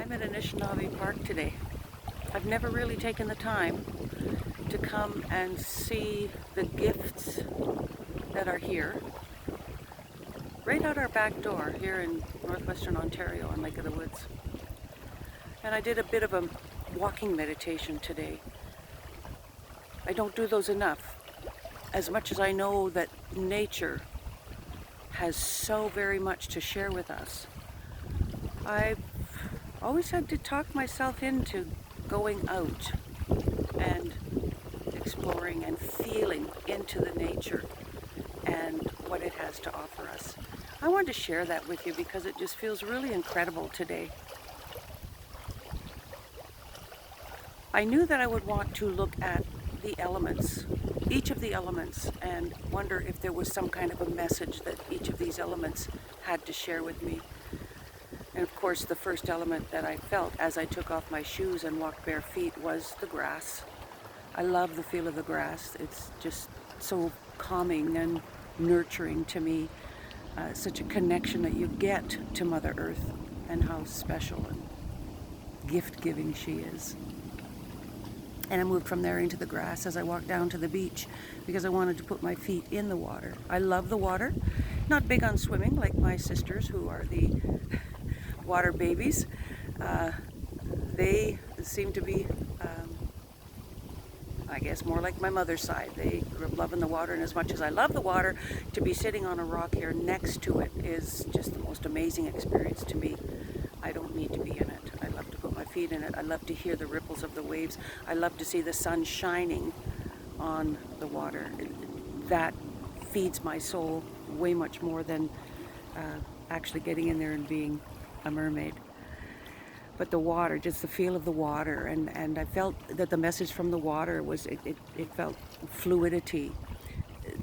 I'm at Anishinaabe Park today. I've never really taken the time to come and see the gifts that are here, right out our back door here in northwestern Ontario on Lake of the Woods. And I did a bit of a walking meditation today. I don't do those enough, as much as I know that nature has so very much to share with us. I've always had to talk myself into going out and exploring and feeling into the nature and what it has to offer us. I wanted to share that with you because it just feels really incredible today. I knew that I would want to look at the elements, each of the elements, and wonder if there was some kind of a message that each of these elements had to share with me. And of course, the first element that I felt as I took off my shoes and walked bare feet was the grass. I love the feel of the grass. It's just so calming and nurturing to me. Such a connection that you get to Mother Earth and how special and gift-giving she is. And I moved from there into the grass as I walked down to the beach because I wanted to put my feet in the water. I love the water. Not big on swimming like my sisters who are the water babies. They seem to be, I guess, more like my mother's side. They grew up loving the water, and as much as I love the water, to be sitting on a rock here next to it is just the most amazing experience to me. I don't need to be in it. I love to put my feet in it. I love to hear the ripples of the waves. I love to see the sun shining on the water. That feeds my soul way much more than actually getting in there and being a mermaid. But the water, just the feel of the water, and I felt that the message from the water was, it felt fluidity,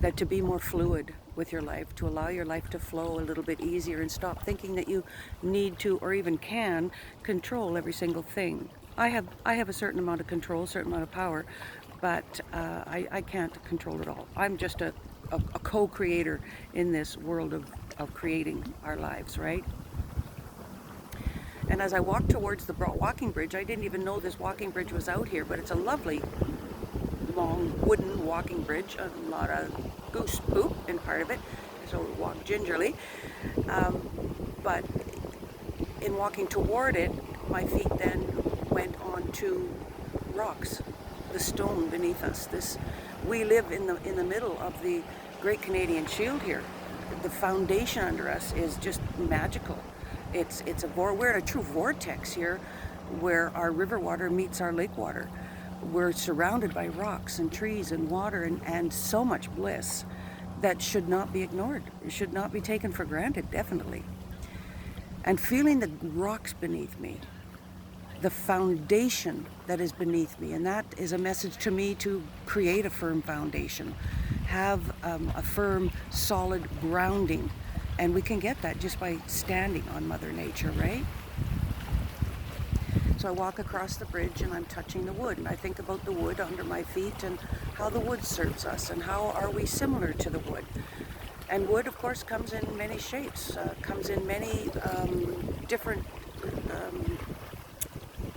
that to be more fluid with your life, to allow your life to flow a little bit easier and stop thinking that you need to or even can control every single thing. I have a certain amount of control, a certain amount of power, but I can't control it all. I'm just a co-creator in this world of creating our lives, right? And as I walked towards the walking bridge, I didn't even know this walking bridge was out here, but it's a lovely, long wooden walking bridge, a lot of goose poop in part of it, so we walked gingerly. But in walking toward it, my feet then went onto rocks, the stone beneath us. We live in the middle of the Great Canadian Shield here. The foundation under us is just magical. We're in a true vortex here where our river water meets our lake water. We're surrounded by rocks and trees and water and so much bliss that should not be ignored. It should not be taken for granted, definitely. And feeling the rocks beneath me, the foundation that is beneath me, and that is a message to me to create a firm foundation, have a firm, solid grounding. And we can get that just by standing on Mother Nature, right? So I walk across the bridge and I'm touching the wood, and I think about the wood under my feet and how the wood serves us and how are we similar to the wood. And wood, of course, comes in many shapes, comes in many different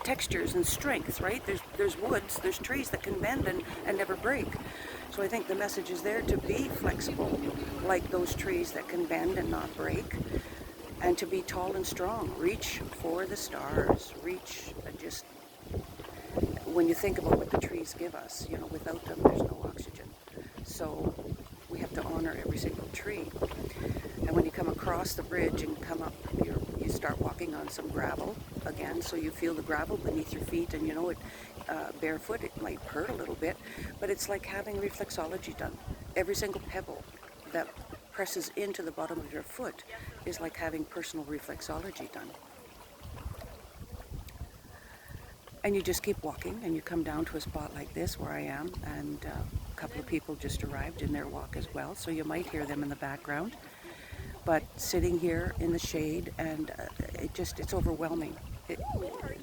textures and strengths, right? There's woods, there's trees that can bend and never break. So I think the message is there to be flexible, like those trees that can bend and not break, and to be tall and strong. Reach for the stars. Reach, just when you think about what the trees give us, without them there's no oxygen. So we have to honor every single tree. And when you come across the bridge and come up, you start walking on some gravel again, so you feel the gravel beneath your feet, and barefoot, it might hurt a little bit, but it's like having reflexology done. Every single pebble that presses into the bottom of your foot is like having personal reflexology done. And you just keep walking, and you come down to a spot like this where I am, and a couple of people just arrived in their walk as well, so you might hear them in the background. But sitting here in the shade, and it's overwhelming.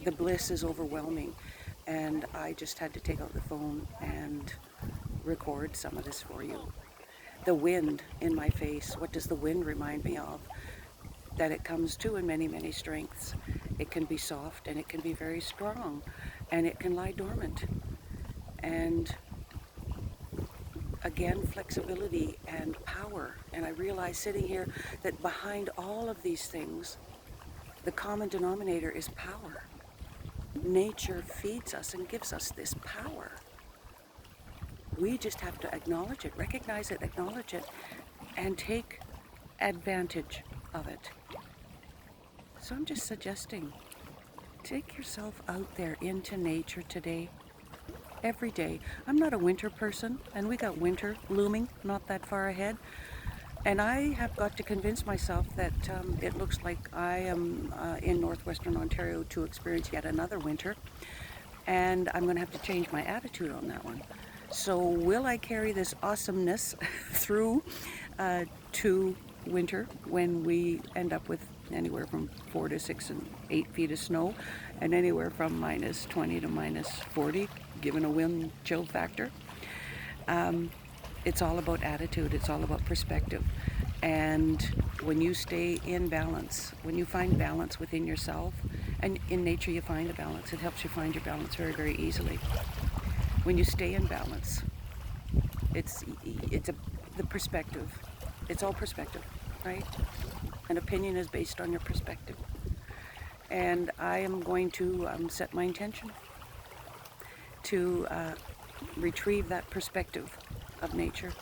The bliss is overwhelming. And I just had to take out the phone and record some of this for you. The wind in my face, what does the wind remind me of? That it comes too in many, many strengths. It can be soft and it can be very strong, and it can lie dormant. And again, flexibility and power. And I realize sitting here that behind all of these things, the common denominator is power. Nature feeds us and gives us this power. We just have to acknowledge it, recognize it, acknowledge it, and take advantage of it. So I'm just suggesting, take yourself out there into nature today, every day. I'm not a winter person, and we got winter looming not that far ahead. And I have got to convince myself that it looks like I am in northwestern Ontario to experience yet another winter. And I'm going to have to change my attitude on that one. So will I carry this awesomeness through to winter, when we end up with anywhere from 4 to 6 and 8 feet of snow, and anywhere from minus 20 to minus 40, given a wind chill factor? It's all about attitude. It's all about perspective. And when you stay in balance, when you find balance within yourself, and in nature you find a balance, it helps you find your balance very, very easily. When you stay in balance, the perspective. It's all perspective, right? An opinion is based on your perspective. And I am going to set my intention to retrieve that perspective of nature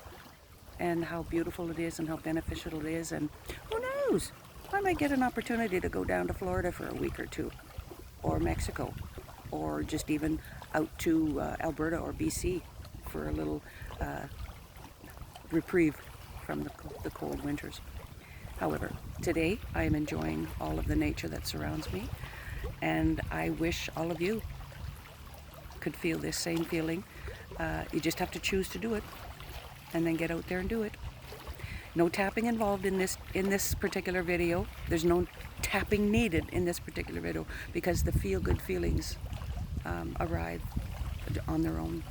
and how beautiful it is and how beneficial it is. And who knows, I might get an opportunity to go down to Florida for a week or two, or Mexico, or just even out to Alberta or BC for a little reprieve from the cold winters. However, today I am enjoying all of the nature that surrounds me, and I wish all of you could feel this same feeling. You just have to choose to do it, and then get out there and do it. No tapping involved in this particular video. There's no tapping needed in this particular video, because the feel-good feelings arrive on their own.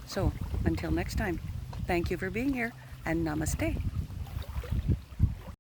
So until next time, thank you for being here, and namaste.